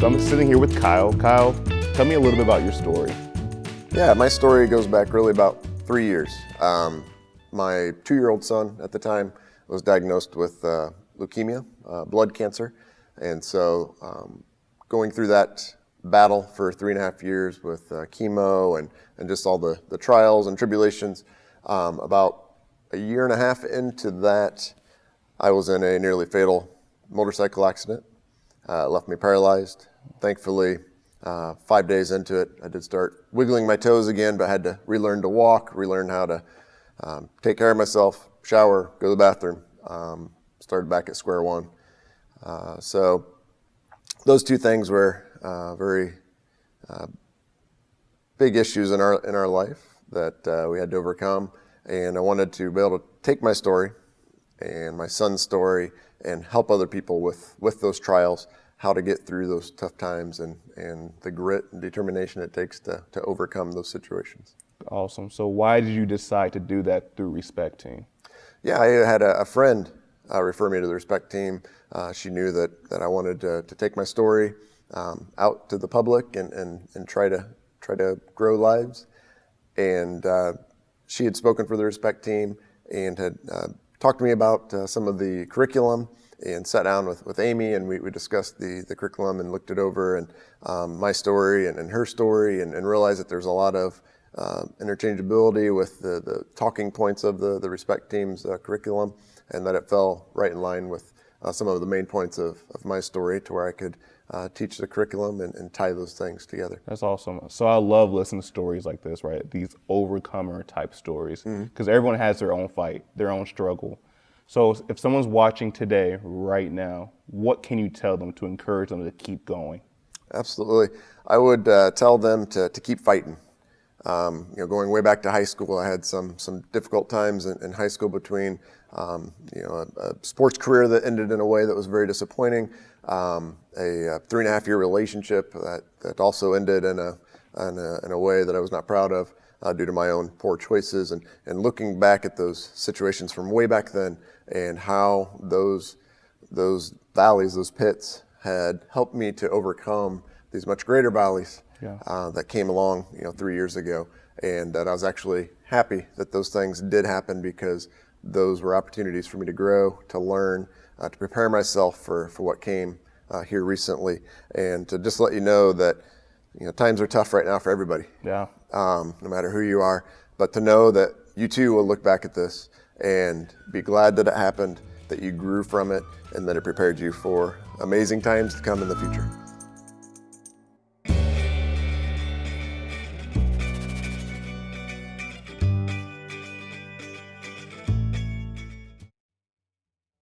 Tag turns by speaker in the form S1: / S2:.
S1: So I'm sitting here with Kyle. Kyle, tell me a little bit about your story.
S2: Yeah, my story goes back really about 3 years. My 2-year-old son at the time was diagnosed with leukemia, blood cancer. And so going through that battle for 3.5 years with chemo and just all the trials and tribulations, about 1.5 years into that, I was in a nearly fatal motorcycle accident. It left me paralyzed. Thankfully, 5 days into it, I did start wiggling my toes again, but I had to relearn to walk, relearn how to take care of myself, shower, go to the bathroom. Started back at square one. So those two things were very big issues in our life that we had to overcome. And I wanted to be able to take my story and my son's story and help other people with those trials, how to get through those tough times and the grit and determination it takes to overcome those situations.
S1: Awesome. So why did you decide to do that through Respect Team?
S2: Yeah, I had a friend refer me to the Respect Team. She knew that I wanted to take my story out to the public and try to grow lives. And she had spoken for the Respect Team and had talked to me about some of the curriculum, and sat down with Amy, and we discussed the curriculum and looked it over, and my story and her story, and realized that there's a lot of interchangeability with the talking points of the Respect Team's curriculum, and that it fell right in line with some of the main points of my story, to where I could teach the curriculum and tie those things together.
S1: That's awesome. So I love listening to stories like this, right? These overcomer type stories, because everyone has their own fight, their own struggle. So if someone's watching today, right now, what can you tell them to encourage them to keep going?
S2: Absolutely. I would tell them to keep fighting. Going way back to high school, I had some difficult times in high school between, a sports career that ended in a way that was very disappointing, a 3.5-year relationship that also ended in a way that I was not proud of due to my own poor choices, and looking back at those situations from way back then and how those valleys, those pits had helped me to overcome these much greater valleys that came along 3 years ago, and that I was actually happy that those things did happen, because those were opportunities for me to grow, to learn, to prepare myself for what came here recently, and to just let you know that times are tough right now for everybody.
S1: Yeah.
S2: No matter who you are, but to know that you too will look back at this and be glad that it happened, that you grew from it, and that it prepared you for amazing times to come in the future.